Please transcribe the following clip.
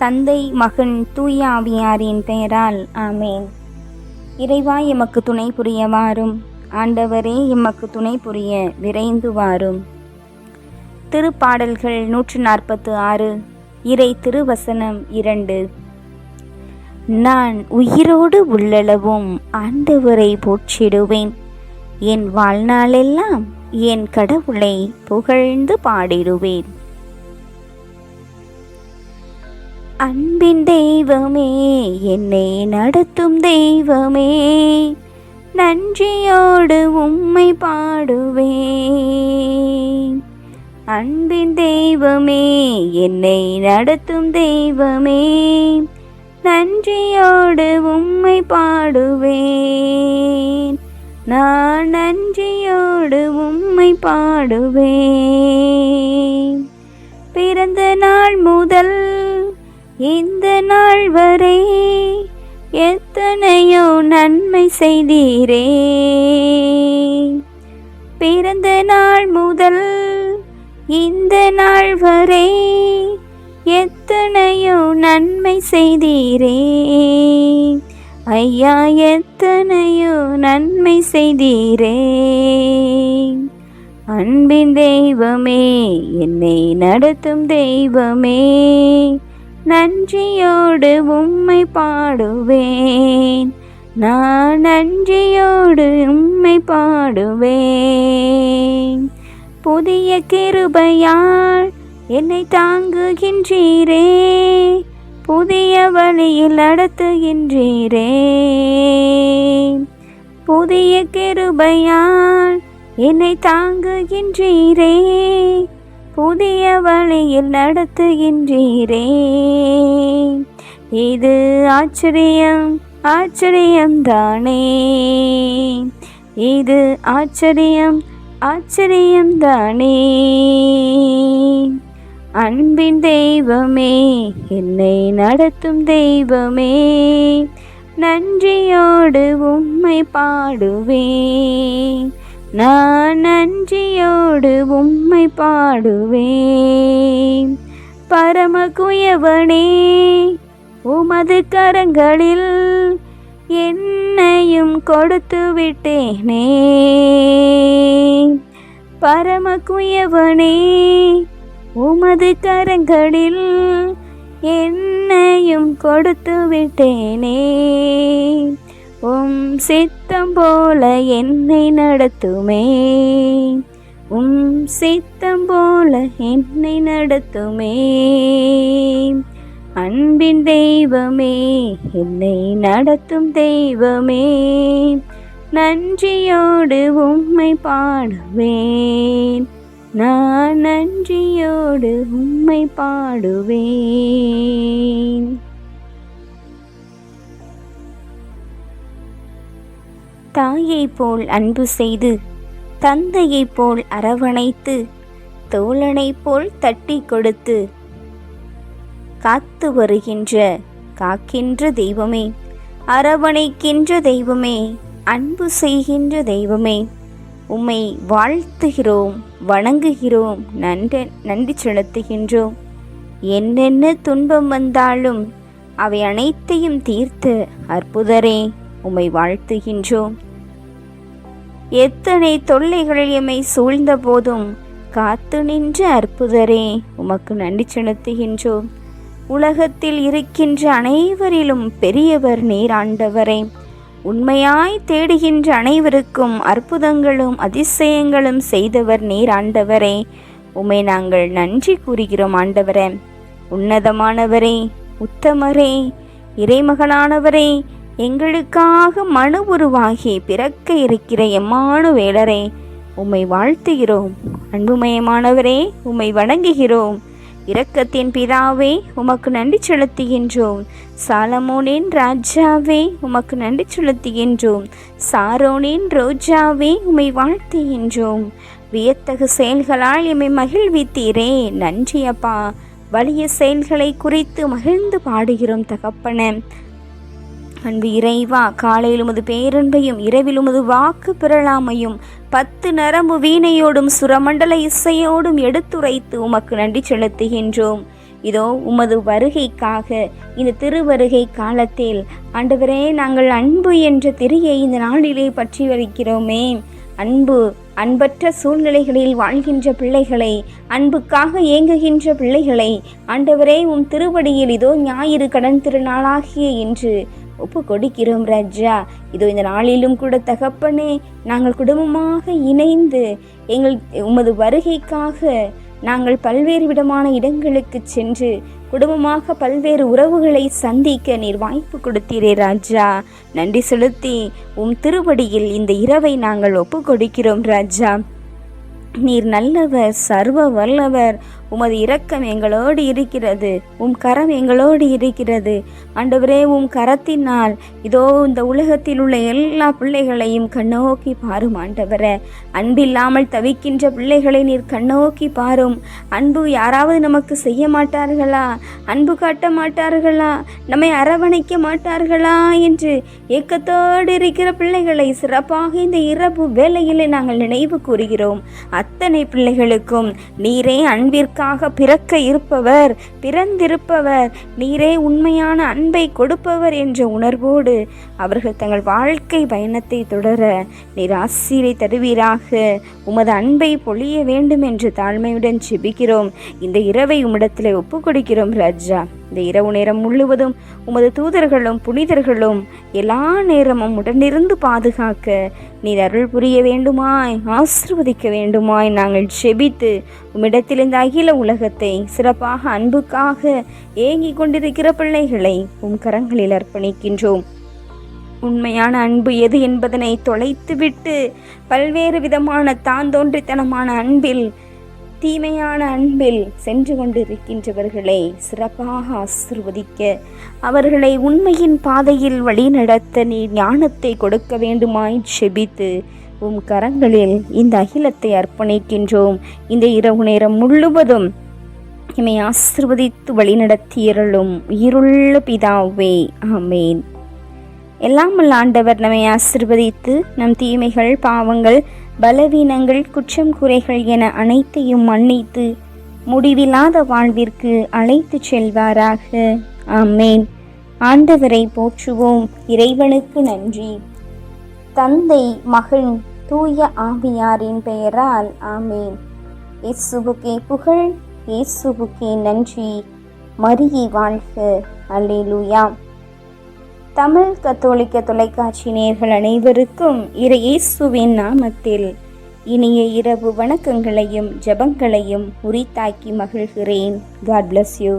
தந்தை, மகன், தூய ஆவியாரின் பெயரால் ஆமேன். இறைவா, எமக்கு துணை புரிய வாரும். ஆண்டவரே, எமக்கு துணை புரிய விரைந்து வாரும். திருப்பாடல்கள் 146. இறை திருவசனம் 2. நான் உயிரோடு உள்ளளவும் ஆண்டவரை போற்றிடுவேன். என் வாழ்நாளெல்லாம் என் கடவுளை புகழ்ந்து பாடிடுவேன். அன்பின் தெய்வமே, என்னை நடத்தும் தெய்வமே, நன்றியோடு உம்மை பாடுவேன். அன்பின் தெய்வமே, என்னை நடத்தும் தெய்வமே, நன்றியோடு உம்மை பாடுவேன். நான் நன்றியோடு உம்மை பாடுவேன். பிறந்த நாள் முதல் இந்த நாள் வரை எத்தனையோ நன்மை செய்தீரே. பிறந்த நாள் முதல் இந்த நாள் வரை எத்தனையோ நன்மை செய்தீரே. ஐயா, எத்தனையோ நன்மை செய்தீரே. அன்பின் தெய்வமே, என்னை நடத்தும் தெய்வமே, நன்றியோடு உம்மை பாடுவேன். நான் நன்றியோடு உம்மை பாடுவேன். புதிய கிருபையால் என்னை தாங்குகின்றீரே, புதிய வழியில் நடத்துகின்றீரே. புதிய கிருபையால் என்னை தாங்குகின்றீரே, புதிய வழியில் நடத்துகின்றீரே. இது ஆச்சரியம், ஆச்சரியம் தானே. இது ஆச்சரியம், ஆச்சரியம் தானே. அன்பின் தெய்வமே, என்னை நடத்தும் தெய்வமே, நன்றியோடு உம்மை பாடுவேன். நான் நன்றியோடு உம்மை பாடுவேன். பரமகுயவனே, உமது கரங்களில் என்னையும் கொடுத்து விட்டேனே. பரமகுயவனே, உமது கரங்களில் என்னையும் கொடுத்து விட்டேனே. உம் சித்தம் போல என்னை நடத்துமே, உம் சித்தம் போல என்னை நடத்துமே. அன்பின் தெய்வமே, என்னை நடத்தும் தெய்வமே, நன்றியோடு உம்மை பாடுவேன். நான் நன்றியோடு உம்மை பாடுவேன். தாயைப் போல் அன்பு செய்து, தந்தையைப் போல் அரவணைத்து, தோழனைப் போல் தட்டி கொடுத்து காத்து வருகின்ற காக்கின்ற தெய்வமே, அரவணைக்கின்ற தெய்வமே, அன்பு செய்கின்ற தெய்வமே, உம்மை வாழ்த்துகிறோம், வணங்குகிறோம், நன்றி செலுத்துகின்றோம். என்னென்ன துன்பம் வந்தாலும் அவை அனைத்தையும் தீர்த்த அற்புதரே, உம்மை வாழ்த்துகின்றோம். எத்தனை தொல்லைகள் எம்மை சூழ்ந்த போதும் காத்து நின்ற அற்புதரே, உமக்கு நன்றி செலுத்துகின்றோம். உலகத்தில் இருக்கின்ற அனைவரிலும் பெரியவர் நீர் ஆண்டவரே. உண்மையாய் தேடுகின்ற அனைவருக்கும் அற்புதங்களும் அதிசயங்களும் செய்தவர் நீர் ஆண்டவரே. உம்மை நாங்கள் நன்றி கூறுகிறோம் ஆண்டவரே. உன்னதமானவரே, உத்தமரே, இறைமகனானவரே, எங்களுக்காக மனு உருவாகி பிறக்க இருக்கிற எம்மானுவேலரே, உம்மை வாழ்த்துகிறோம். அன்புமயமானவரே, உம்மை வணங்குகிறோம். இரக்கத்தின் பிதாவே, உமக்கு நன்றி செலுத்துகின்றோம். சாலமோனின் ராஜாவே, உமக்கு நன்றி செலுத்துகின்றோம். சாரோனின் ரோஜாவே, உம்மை வாழ்த்துகின்றோம். வியத்தகு செயல்களால் எம்மை மகிழ்வித்தீரே, நன்றி அப்பா. வலிய செயல்களை குறித்து மகிழ்ந்து பாடுகிறோம் தகப்பனே. அன்பு இறைவா, காலையில் உமது பேரன்பையும் இரவில் உமது வாக்கு பிறழாமையும் 10 நரம்பு வீணையோடும் சுரமண்டல இசையோடும் எடுத்துரைத்து உமக்கு நன்றி செலுத்துகின்றோம். இதோ உமது வருகைக்காக இந்த திருவருகை காலத்தில் ஆண்டவரே நாங்கள் அன்பு என்ற திரையை இந்த நாளிலே பற்றி வைக்கிறோமே. அன்பற்ற சூழ்நிலைகளில் வாழ்கின்ற பிள்ளைகளை, அன்புக்காக ஏங்குகின்ற பிள்ளைகளை ஆண்டவரே உம் திருவடியில் இதோ ஞாயிறு கடன் திருநாளாகிய இன்று ஒப்பு கொடுக்கிறோம் ராஜா. இதோ இந்த நாளிலும் கூட தகப்பனே, நாங்கள் குடும்பமாக இணைந்து உமது வருகைக்காக நாங்கள் பல்வேறு விதமான இடங்களுக்கு சென்று குடும்பமாக பல்வேறு உறவுகளை சந்திக்க நீர் வாய்ப்பு கொடுத்தீரே ராஜா. நன்றி செலுத்தி உம் திருவடியில் இந்த இரவை நாங்கள் ஒப்பு கொடுக்கிறோம் ராஜா. நீர் நல்லவர், சர்வ வல்லவர். உமது இரக்கம் எங்களோடு இருக்கிறது, உம் கரம் எங்களோடு இருக்கிறது. ஆண்டவரே, உம் கரத்தினால் இதோ இந்த உலகத்தில் உள்ள எல்லா பிள்ளைகளையும் கண்ணோக்கி பாரும் ஆண்டவரே. அன்பில்லாமல் தவிக்கின்ற பிள்ளைகளை நீர் கண்ணோக்கி பாரும். அன்பு யாராவது நமக்கு செய்ய மாட்டார்களா, அன்பு காட்ட மாட்டார்களா, நம்மை அரவணைக்க மாட்டார்களா என்று ஏக்கத்தோடு இருக்கிற பிள்ளைகளை சிறப்பாக இந்த இரவு வேளையிலே நாங்கள் நினைவு கூறுகிறோம். அத்தனை பிள்ளைகளுக்கும் நீரே அன்பிற்காக பிறக்க இருப்பவர், பிறந்திருப்பவர், நீரே உண்மையான அன்பை கொடுப்பவர் என்ற உணர்வோடு அவர்கள் தங்கள் வாழ்க்கை பயணத்தை தொடர நீர் ஆசீரை தருவீராக. உமது அன்பை பொழிய வேண்டும் என்று தாழ்மையுடன் ஜெபிக்கிறோம். இந்த இரவை உம்மிடத்தில் ஒப்பு கொடுக்கிறோம் ராஜா. இந்த இரவு நேரம் முழுவதும் உமது தூதர்களும் புனிதர்களும் எல்லா நேரமும் உடனிருந்து பாதுகாக்க நீர் அருள் புரிய வேண்டுமாய், ஆசீர்வதிக்க வேண்டுமாய் நாங்கள் ஜெபித்து உம்மிடத்தில் இந்த அகில உலகத்தை சிறப்பாக அன்புக்காக ஏங்கிக் கொண்டிருக்கிற பிள்ளைகளை உம் கரங்களில் அர்ப்பணிக்கின்றோம். உண்மையான அன்பு எது என்பதனை தொலைத்துவிட்டு பல்வேறு விதமான தாந்தோன்றித்தனமான அன்பில், தீமையான அன்பில் சென்று கொண்டிருக்கின்றவர்களை சிறப்பாக ஆசீர்வதிக்க, அவர்களை உண்மையின் பாதையில் வழிநடத்த நீர் ஞானத்தை கொடுக்க வேண்டுமாய் செபித்து உம் கரங்களில் இந்த அகிலத்தை அர்ப்பணிக்கின்றோம். இந்த இரவு நேரம் முழுவதும் இமை ஆசீர்வதித்து வழிநடத்தியருளும் உயிருள்ள பிதாவே, ஆமேன். எல்லாம் வல்ல ஆண்டவர் நம்மை ஆசீர்வதித்து நம் தீமைகள், பாவங்கள், பலவீனங்கள், குற்றம் குறைகள் என அனைத்தையும் மன்னித்து முடிவில்லாத வாழ்விற்கு அழைத்து செல்வாராக. ஆமேன். ஆண்டவரை போற்றுவோம். இறைவனுக்கு நன்றி. தந்தை, மகன், தூய ஆவியாரின் பெயரால் ஆமேன். இயேசுவுக்கே புகழ், இயேசுவுக்கே நன்றி. மரியே வாழ்க. அல்லேலூயா. தமிழ் கத்தோலிக்க தொலைக்காட்சி நேயர்கள் அனைவருக்கும் இயேசுவின் நாமத்தில் இனிய இரவு வணக்கங்களையும் ஜெபங்களையும் உரித்தாக்கி மகிழ்கிறேன். God bless you.